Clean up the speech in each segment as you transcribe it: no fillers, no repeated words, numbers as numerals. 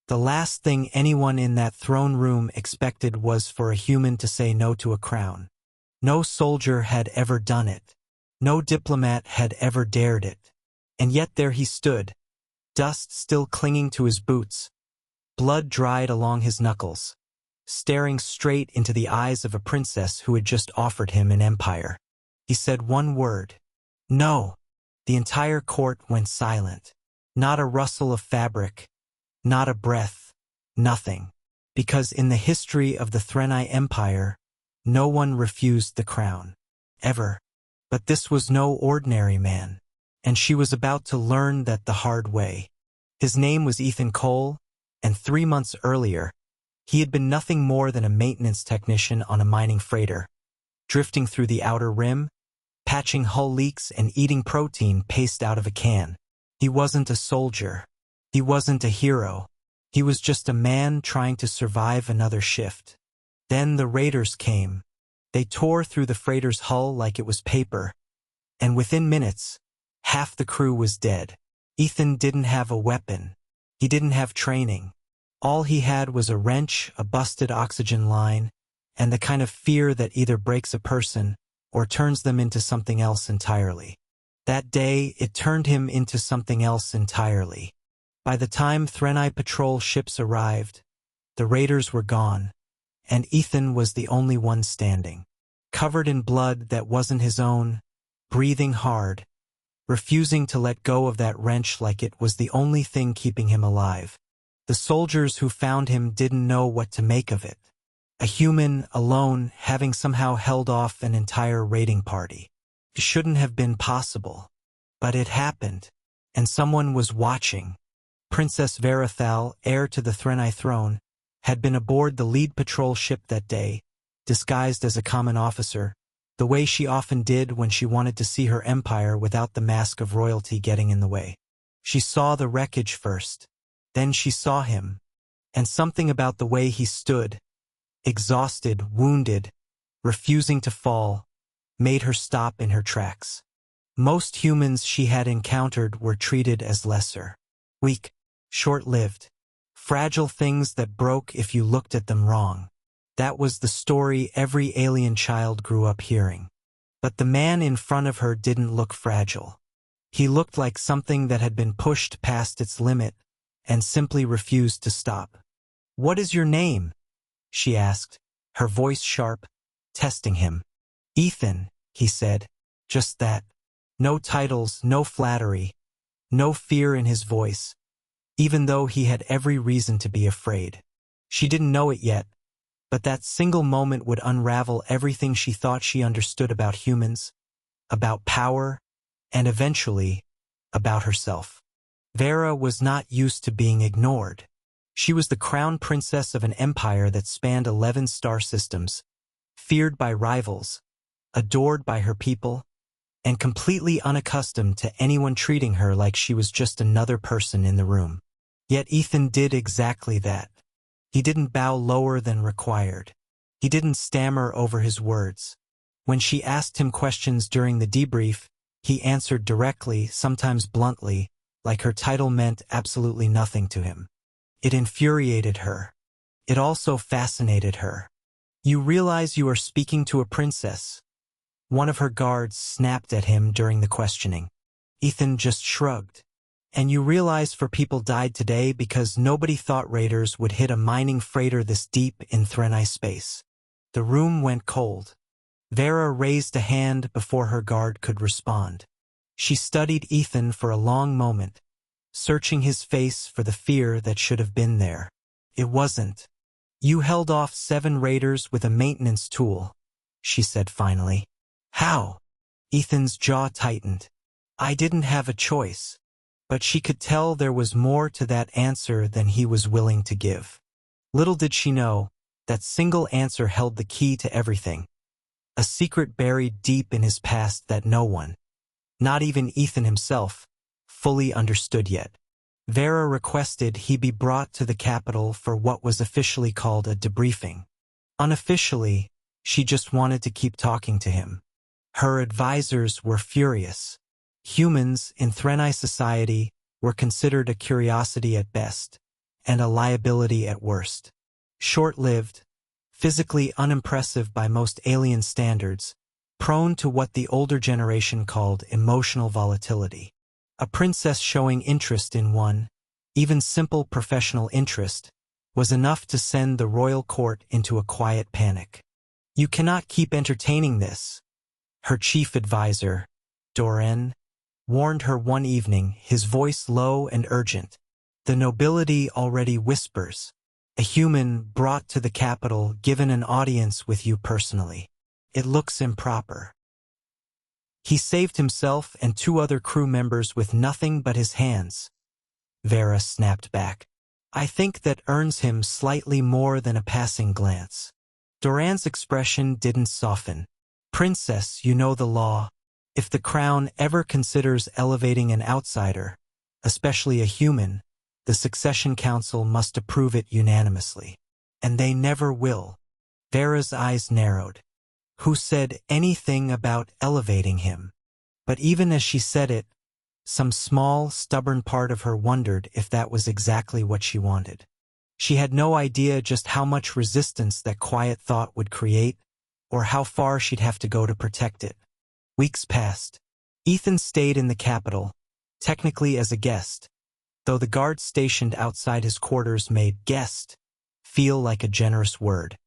The last thing anyone in that throne room expected was for a human to say no to a crown. No soldier had ever done it. No diplomat had ever dared it. And yet there he stood, dust still clinging to his boots, blood dried along his knuckles, staring straight into the eyes of a princess who had just offered him an empire. He said one word. No. The entire court went silent. Not a rustle of fabric. Not a breath. Nothing. Because in the history of the Threnai Empire, no one refused the crown. Ever. But this was no ordinary man. And she was about to learn that the hard way. His name was Ethan Cole, and 3 months earlier, he had been nothing more than a maintenance technician on a mining freighter, drifting through the outer rim, patching hull leaks and eating protein paste out of a can. He wasn't a soldier. He wasn't a hero. He was just a man trying to survive another shift. Then the raiders came. They tore through the freighter's hull like it was paper, and within minutes, half the crew was dead. Ethan didn't have a weapon. He didn't have training. All he had was a wrench, a busted oxygen line, and the kind of fear that either breaks a person or turns them into something else entirely. That day, it turned him into something else entirely. By the time Threnai patrol ships arrived, the raiders were gone, and Ethan was the only one standing, covered in blood that wasn't his own, breathing hard, refusing to let go of that wrench like it was the only thing keeping him alive. The soldiers who found him didn't know what to make of it. A human, alone, having somehow held off an entire raiding party. It shouldn't have been possible. But it happened, and someone was watching. Princess Varathal, heir to the Threnai throne, had been aboard the lead patrol ship that day, disguised as a common officer, the way she often did when she wanted to see her empire without the mask of royalty getting in the way. She saw the wreckage first. Then she saw him, and something about the way he stood, exhausted, wounded, refusing to fall, made her stop in her tracks. Most humans she had encountered were treated as lesser, weak, short-lived, fragile things that broke if you looked at them wrong. That was the story every alien child grew up hearing. But the man in front of her didn't look fragile. He looked like something that had been pushed past its limit and simply refused to stop. "What is your name?" she asked, her voice sharp, testing him. "Ethan," he said, just that. No titles, no flattery, no fear in his voice, even though he had every reason to be afraid. She didn't know it yet, but that single moment would unravel everything she thought she understood about humans, about power, and eventually, about herself. Vera was not used to being ignored. She was the crown princess of an empire that spanned 11 star systems, feared by rivals, adored by her people, and completely unaccustomed to anyone treating her like she was just another person in the room. Yet Ethan did exactly that. He didn't bow lower than required. He didn't stammer over his words. When she asked him questions during the debrief, he answered directly, sometimes bluntly, like her title meant absolutely nothing to him. It infuriated her. It also fascinated her. "You realize you are speaking to a princess?" One of her guards snapped at him during the questioning. Ethan just shrugged. "And you realize 4 people died today because nobody thought raiders would hit a mining freighter this deep in Threnai space." The room went cold. Vera raised a hand before her guard could respond. She studied Ethan for a long moment, searching his face for the fear that should have been there. "It wasn't. You held off 7 raiders with a maintenance tool," she said finally. "How?" Ethan's jaw tightened. "I didn't have a choice." But she could tell there was more to that answer than he was willing to give. Little did she know, that single answer held the key to everything. A secret buried deep in his past that no one, not even Ethan himself, fully understood yet. Vera requested he be brought to the capital for what was officially called a debriefing. Unofficially, she just wanted to keep talking to him. Her advisors were furious. Humans in Threnai society were considered a curiosity at best, and a liability at worst. Short-lived, physically unimpressive by most alien standards, prone to what the older generation called emotional volatility. A princess showing interest in one, even simple professional interest, was enough to send the royal court into a quiet panic. "You cannot keep entertaining this," her chief advisor, Doran, warned her one evening, his voice low and urgent. "The nobility already whispers. A human brought to the capital, given an audience with you personally. It looks improper." "He saved himself and 2 other crew members with nothing but his hands," Vera snapped back. "I think that earns him slightly more than a passing glance." Doran's expression didn't soften. "Princess, you know the law. If the crown ever considers elevating an outsider, especially a human, the succession council must approve it unanimously. And they never will." Vera's eyes narrowed. Who said anything about elevating him? But even as she said it, some small, stubborn part of her wondered if that was exactly what she wanted. She had no idea just how much resistance that quiet thought would create, or how far she'd have to go to protect it. Weeks passed. Ethan stayed in the capital, technically as a guest, though the guards stationed outside his quarters made "guest" feel like a generous word.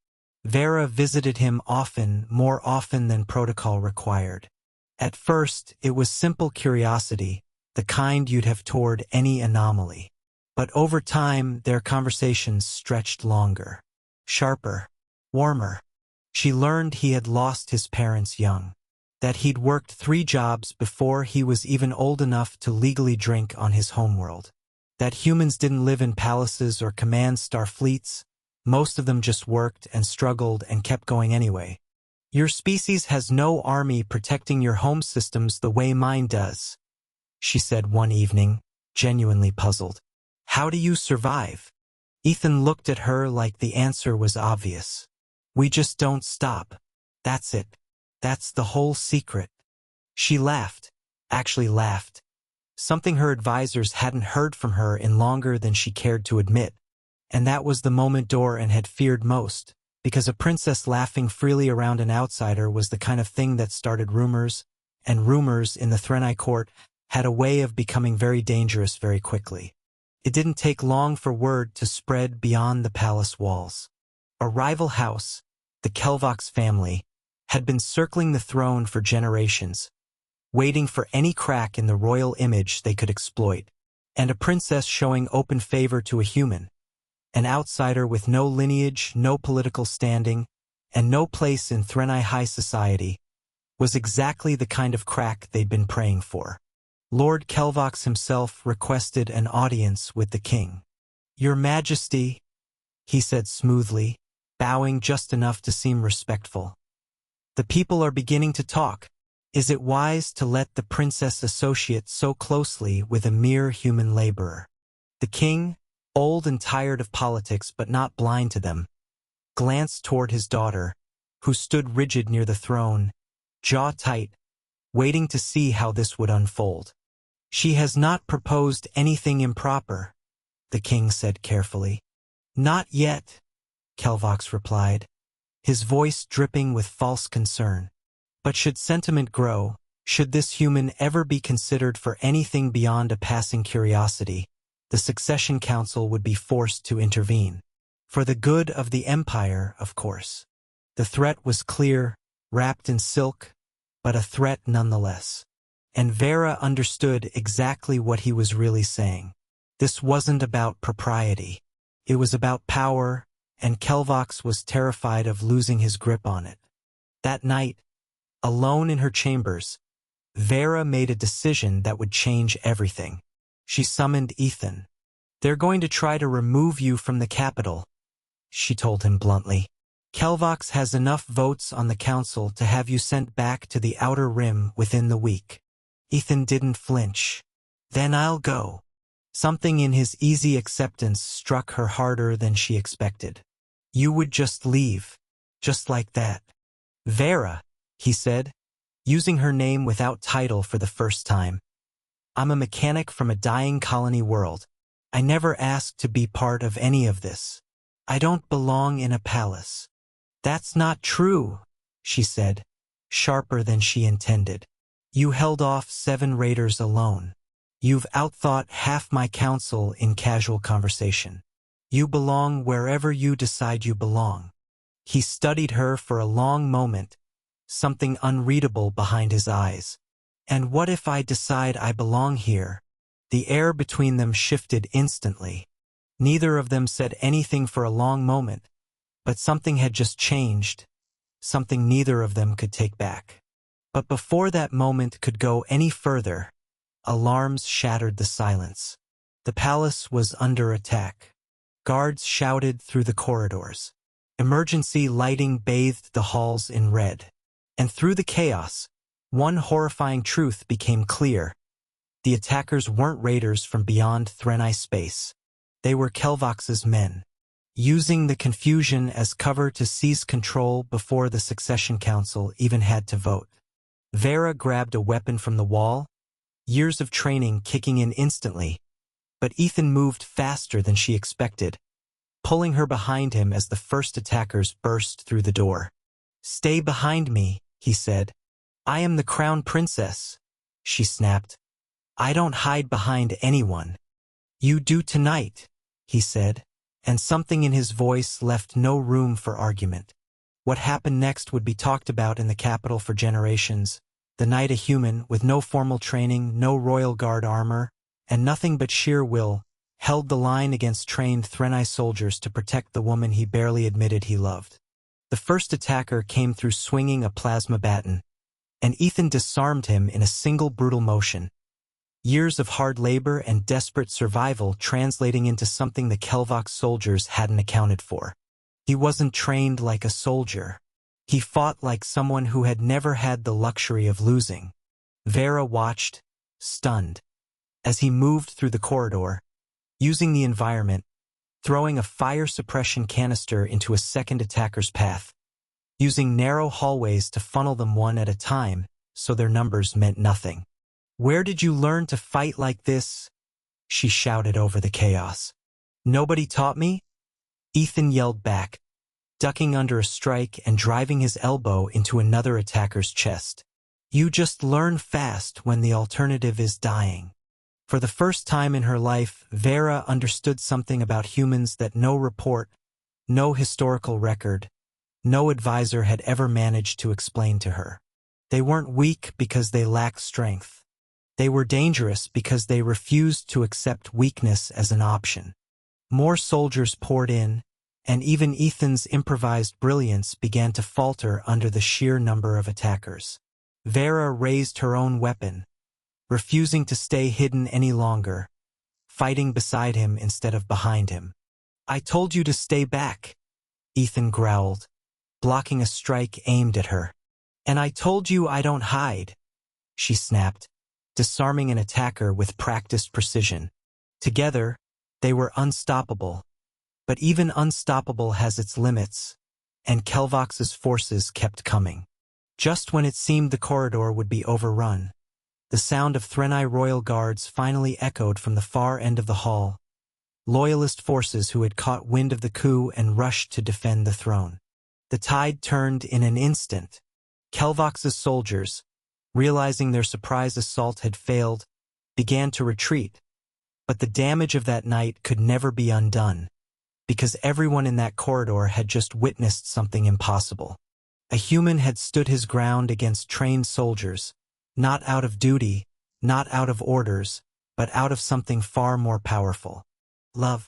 Vera visited him often, more often than protocol required. At first, it was simple curiosity, the kind you'd have toward any anomaly. But over time, their conversations stretched longer, sharper, warmer. She learned he had lost his parents young, that he'd worked 3 jobs before he was even old enough to legally drink on his homeworld, that humans didn't live in palaces or command starfleets. Most of them just worked and struggled and kept going anyway. "Your species has no army protecting your home systems the way mine does," she said one evening, genuinely puzzled. "How do you survive?" Ethan looked at her like the answer was obvious. "We just don't stop. That's it. That's the whole secret." She laughed, actually laughed, something her advisors hadn't heard from her in longer than she cared to admit. And that was the moment Doran had feared most, because a princess laughing freely around an outsider was the kind of thing that started rumors, and rumors in the Threnai court had a way of becoming very dangerous very quickly. It didn't take long for word to spread beyond the palace walls. A rival house, the Kelvox family, had been circling the throne for generations, waiting for any crack in the royal image they could exploit, and a princess showing open favor to a human, an outsider with no lineage, no political standing, and no place in Threnai high society, was exactly the kind of crack they'd been praying for. Lord Kelvox himself requested an audience with the king. "Your Majesty," he said smoothly, bowing just enough to seem respectful. "The people are beginning to talk. Is it wise to let the princess associate so closely with a mere human laborer?" The king, old and tired of politics but not blind to them, glanced toward his daughter, who stood rigid near the throne, jaw tight, waiting to see how this would unfold. "She has not proposed anything improper," the king said carefully. "Not yet," Kelvox replied, his voice dripping with false concern. "But should sentiment grow, should this human ever be considered for anything beyond a passing curiosity, the succession council would be forced to intervene. For the good of the empire, of course." The threat was clear, wrapped in silk, but a threat nonetheless. And Vera understood exactly what he was really saying. This wasn't about propriety. It was about power, and Kelvox was terrified of losing his grip on it. That night, alone in her chambers, Vera made a decision that would change everything. She summoned Ethan. "They're going to try to remove you from the capital," she told him bluntly. "Kelvox has enough votes on the council to have you sent back to the Outer Rim within the week." Ethan didn't flinch. "Then I'll go." Something in his easy acceptance struck her harder than she expected. "You would just leave, just like that?" "Vera," he said, using her name without title for the first time. "I'm a mechanic from a dying colony world. I never asked to be part of any of this. I don't belong in a palace. That's not true, she said, sharper than she intended. You held off 7 raiders alone. You've outthought half my council in casual conversation. You belong wherever you decide you belong. He studied her for a long moment, something unreadable behind his eyes. And what if I decide I belong here? The air between them shifted instantly. Neither of them said anything for a long moment, but something had just changed, something neither of them could take back. But before that moment could go any further, alarms shattered the silence. The palace was under attack. Guards shouted through the corridors. Emergency lighting bathed the halls in red. And through the chaos, one horrifying truth became clear. The attackers weren't raiders from beyond Threnai space. They were Kelvox's men, using the confusion as cover to seize control before the Succession Council even had to vote. Vera grabbed a weapon from the wall, years of training kicking in instantly, but Ethan moved faster than she expected, pulling her behind him as the first attackers burst through the door. "Stay behind me," he said. "I am the Crown Princess," she snapped. "I don't hide behind anyone." "You do tonight," he said, and something in his voice left no room for argument. What happened next would be talked about in the capital for generations. The night a human, with no formal training, no royal guard armor, and nothing but sheer will, held the line against trained Threnai soldiers to protect the woman he barely admitted he loved. The first attacker came through swinging a plasma baton, and Ethan disarmed him in a single brutal motion. Years of hard labor and desperate survival translating into something the Kelvox soldiers hadn't accounted for. He wasn't trained like a soldier. He fought like someone who had never had the luxury of losing. Vera watched, stunned, as he moved through the corridor, using the environment, throwing a fire suppression canister into a second attacker's path, using narrow hallways to funnel them one at a time so their numbers meant nothing. "Where did you learn to fight like this?" she shouted over the chaos. "Nobody taught me?" Ethan yelled back, ducking under a strike and driving his elbow into another attacker's chest. "You just learn fast when the alternative is dying." For the first time in her life, Vera understood something about humans that no report, no historical record, no advisor had ever managed to explain to her. They weren't weak because they lacked strength. They were dangerous because they refused to accept weakness as an option. More soldiers poured in, and even Ethan's improvised brilliance began to falter under the sheer number of attackers. Vera raised her own weapon, refusing to stay hidden any longer, fighting beside him instead of behind him. "I told you to stay back," Ethan growled, blocking a strike aimed at her. "And I told you I don't hide," she snapped, disarming an attacker with practiced precision. Together, they were unstoppable. But even unstoppable has its limits, and Kelvox's forces kept coming. Just when it seemed the corridor would be overrun, the sound of Threnai royal guards finally echoed from the far end of the hall, loyalist forces who had caught wind of the coup and rushed to defend the throne. The tide turned in an instant. Kelvox's soldiers, realizing their surprise assault had failed, began to retreat. But the damage of that night could never be undone, because everyone in that corridor had just witnessed something impossible. A human had stood his ground against trained soldiers, not out of duty, not out of orders, but out of something far more powerful: love.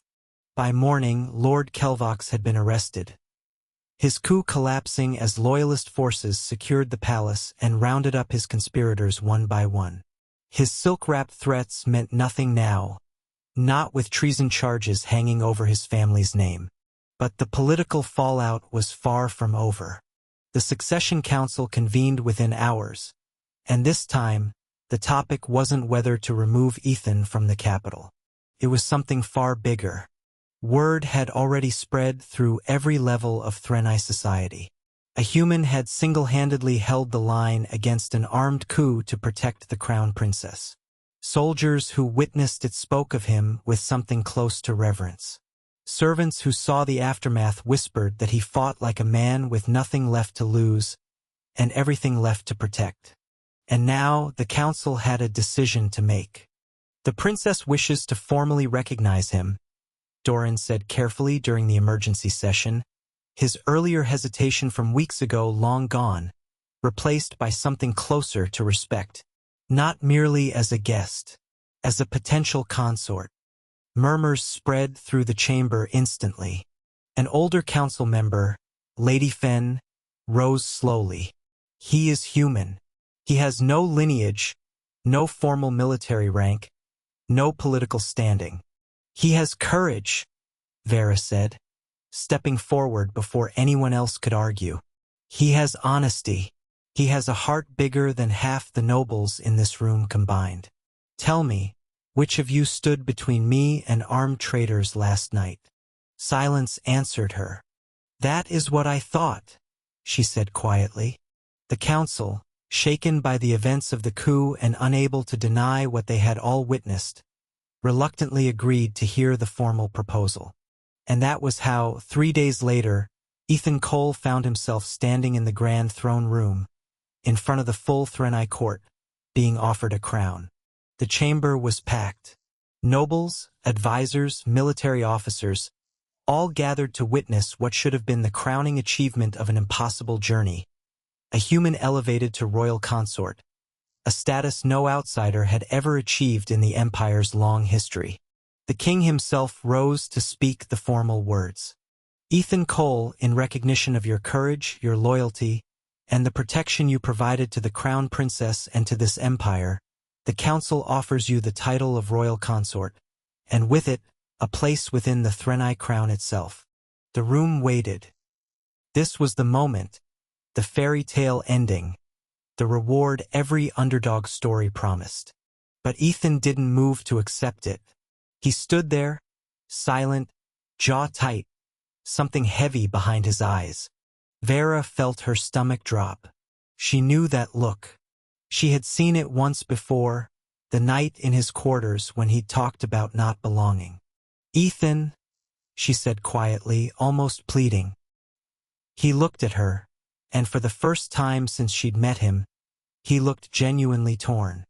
By morning, Lord Kelvox had been arrested, his coup collapsing as loyalist forces secured the palace and rounded up his conspirators one by one. His silk-wrapped threats meant nothing now, not with treason charges hanging over his family's name. But the political fallout was far from over. The Succession Council convened within hours, and this time, the topic wasn't whether to remove Ethan from the capital. It was something far bigger. Word had already spread through every level of Threnai society. A human had single-handedly held the line against an armed coup to protect the Crown Princess. Soldiers who witnessed it spoke of him with something close to reverence. Servants who saw the aftermath whispered that he fought like a man with nothing left to lose and everything left to protect. And now the council had a decision to make. The princess wishes to formally recognize him, Doran said carefully during the emergency session, his earlier hesitation from weeks ago long gone, replaced by something closer to respect. Not merely as a guest, as a potential consort. Murmurs spread through the chamber instantly. An older council member, Lady Fen, rose slowly. He is human. He has no lineage, no formal military rank, no political standing. He has courage, Vera said, stepping forward before anyone else could argue. He has honesty. He has a heart bigger than half the nobles in this room combined. Tell me, which of you stood between me and armed traitors last night? Silence answered her. That is what I thought, she said quietly. The council, shaken by the events of the coup and unable to deny what they had all witnessed, reluctantly agreed to hear the formal proposal. And that was how, 3 days later, Ethan Cole found himself standing in the grand throne room, in front of the full Threnai court, being offered a crown. The chamber was packed. Nobles, advisors, military officers, all gathered to witness what should have been the crowning achievement of an impossible journey. A human elevated to royal consort, a status no outsider had ever achieved in the Empire's long history. The king himself rose to speak the formal words. Ethan Cole, in recognition of your courage, your loyalty, and the protection you provided to the crown princess and to this empire, the council offers you the title of royal consort, and with it, a place within the Threnai crown itself. The room waited. This was the moment, the fairy tale ending, the reward every underdog story promised. But Ethan didn't move to accept it. He stood there, silent, jaw tight, something heavy behind his eyes. Vera felt her stomach drop. She knew that look. She had seen it once before, the night in his quarters when he'd talked about not belonging. Ethan, she said quietly, almost pleading. He looked at her, and for the first time since she'd met him, he looked genuinely torn.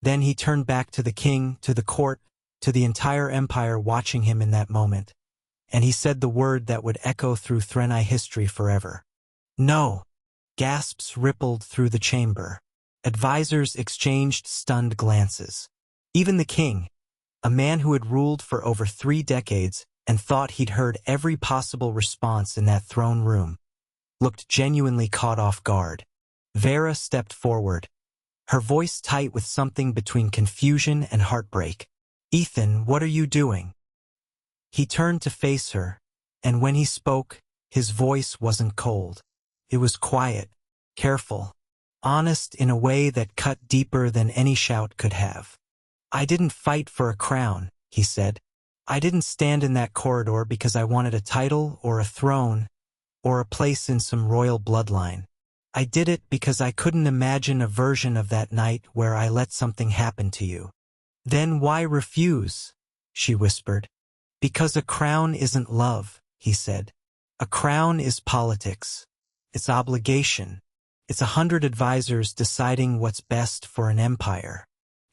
Then he turned back to the king, to the court, to the entire empire watching him in that moment, and he said the word that would echo through Threnai history forever. No! Gasps rippled through the chamber. Advisors exchanged stunned glances. Even the king, a man who had ruled for over 3 decades and thought he'd heard every possible response in that throne room, looked genuinely caught off guard. Vera stepped forward, her voice tight with something between confusion and heartbreak. Ethan, what are you doing? He turned to face her, and when he spoke, his voice wasn't cold. It was quiet, careful, honest in a way that cut deeper than any shout could have. I didn't fight for a crown, he said. I didn't stand in that corridor because I wanted a title or a throne or a place in some royal bloodline. I did it because I couldn't imagine a version of that night where I let something happen to you. Then why refuse? She whispered. Because a crown isn't love, he said. A crown is politics. It's obligation. It's 100 advisors deciding what's best for an empire.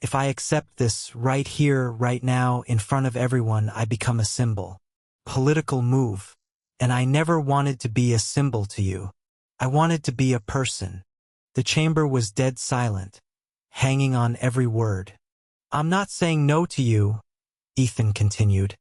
If I accept this right here, right now, in front of everyone, I become a symbol. Political move. And I never wanted to be a symbol to you. I wanted to be a person. The chamber was dead silent, hanging on every word. I'm not saying no to you, Ethan continued,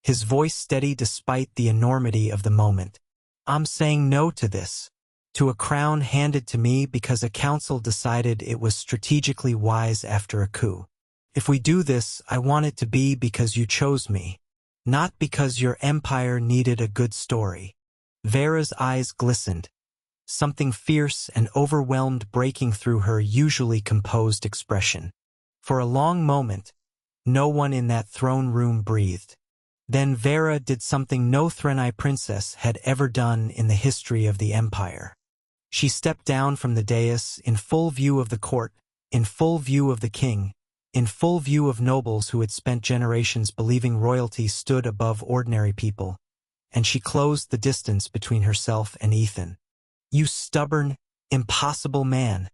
his voice steady despite the enormity of the moment. I'm saying no to this, to a crown handed to me because a council decided it was strategically wise after a coup. If we do this, I want it to be because you chose me, not because your empire needed a good story. Vera's eyes glistened, something fierce and overwhelmed breaking through her usually composed expression. For a long moment, no one in that throne room breathed. Then Vera did something no Threnai princess had ever done in the history of the empire. She stepped down from the dais in full view of the court, in full view of the king, in full view of nobles who had spent generations believing royalty stood above ordinary people, and she closed the distance between herself and Ethan. "You stubborn, impossible man,"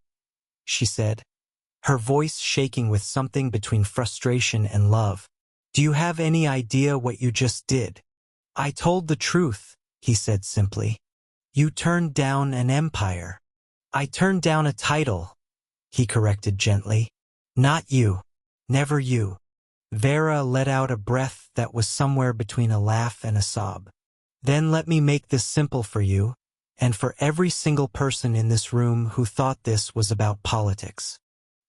she said, her voice shaking with something between frustration and love. "Do you have any idea what you just did?" "I told the truth," he said simply. "You turned down an empire." "I turned down a title," he corrected gently. "Not you. Never you." Vera let out a breath that was somewhere between a laugh and a sob. "Then let me make this simple for you, and for every single person in this room who thought this was about politics."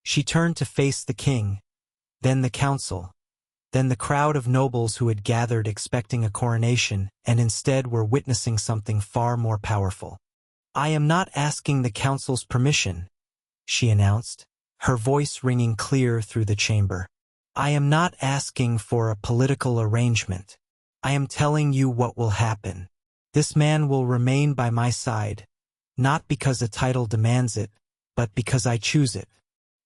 She turned to face the king, then the council, then the crowd of nobles who had gathered expecting a coronation and instead were witnessing something far more powerful. "I am not asking the council's permission," she announced, her voice ringing clear through the chamber. "I am not asking for a political arrangement. I am telling you what will happen. This man will remain by my side, not because a title demands it, but because I choose it.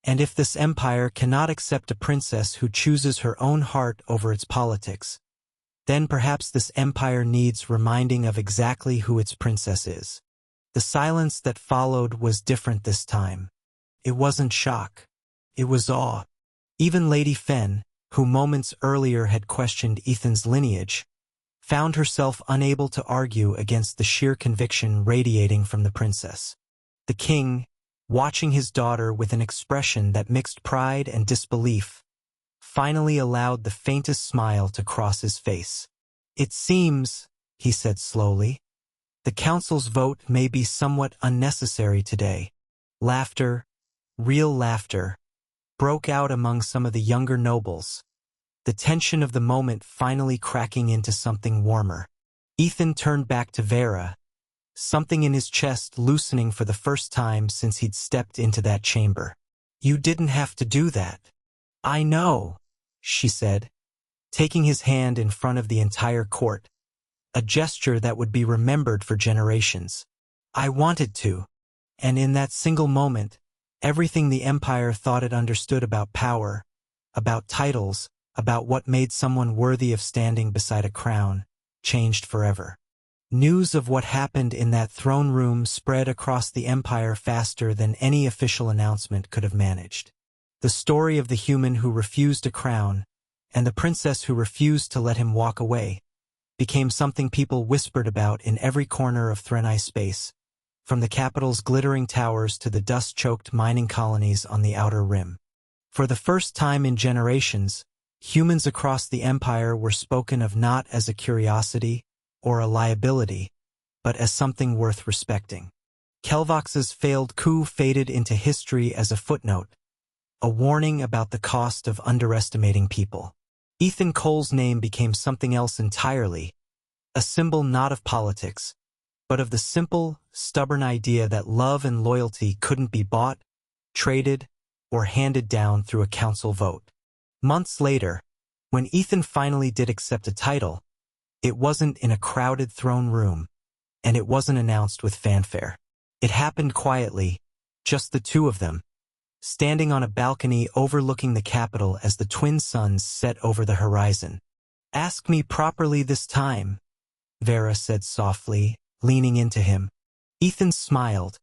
And if this empire cannot accept a princess who chooses her own heart over its politics, then perhaps this empire needs reminding of exactly who its princess is." The silence that followed was different this time. It wasn't shock. It was awe. Even Lady Fen, who moments earlier had questioned Ethan's lineage, found herself unable to argue against the sheer conviction radiating from the princess. The king, watching his daughter with an expression that mixed pride and disbelief, finally allowed the faintest smile to cross his face. "It seems," he said slowly, "the council's vote may be somewhat unnecessary today." Laughter, real laughter, broke out among some of the younger nobles, the tension of the moment finally cracking into something warmer. Ethan turned back to Vera, something in his chest loosening for the first time since he'd stepped into that chamber. "You didn't have to do that." "I know," she said, taking his hand in front of the entire court, a gesture that would be remembered for generations. "I wanted to." And in that single moment, everything the empire thought it understood about power, about titles, about what made someone worthy of standing beside a crown, changed forever. News of what happened in that throne room spread across the empire faster than any official announcement could have managed. The story of the human who refused a crown, and the princess who refused to let him walk away, became something people whispered about in every corner of Threnai space, from the capital's glittering towers to the dust-choked mining colonies on the outer rim. For the first time in generations, humans across the empire were spoken of not as a curiosity or a liability, but as something worth respecting. Kelvox's failed coup faded into history as a footnote, a warning about the cost of underestimating people. Ethan Cole's name became something else entirely, a symbol not of politics, but of the simple, stubborn idea that love and loyalty couldn't be bought, traded, or handed down through a council vote. Months later, when Ethan finally did accept a title, it wasn't in a crowded throne room, and it wasn't announced with fanfare. It happened quietly, just the two of them, standing on a balcony overlooking the capital as the twin suns set over the horizon. "Ask me properly this time," Vera said softly, leaning into him. Ethan smiled,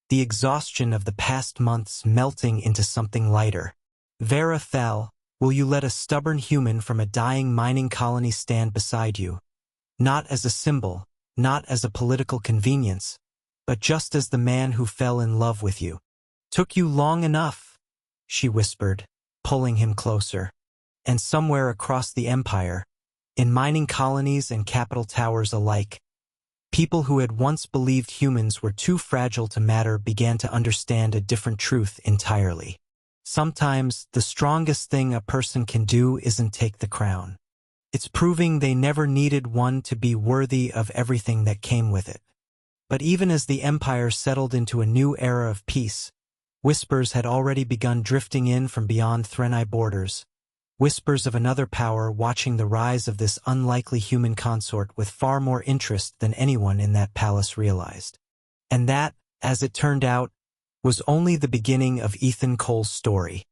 the exhaustion of the past months melting into something lighter. "Vera Thal, will you let a stubborn human from a dying mining colony stand beside you? Not as a symbol, not as a political convenience, but just as the man who fell in love with you." "Took you long enough," she whispered, pulling him closer. And somewhere across the empire, in mining colonies and capital towers alike, people who had once believed humans were too fragile to matter began to understand a different truth entirely. Sometimes, the strongest thing a person can do isn't take the crown. It's proving they never needed one to be worthy of everything that came with it. But even as the empire settled into a new era of peace, whispers had already begun drifting in from beyond Threnai borders, whispers of another power watching the rise of this unlikely human consort with far more interest than anyone in that palace realized. And that, as it turned out, was only the beginning of Ethan Cole's story.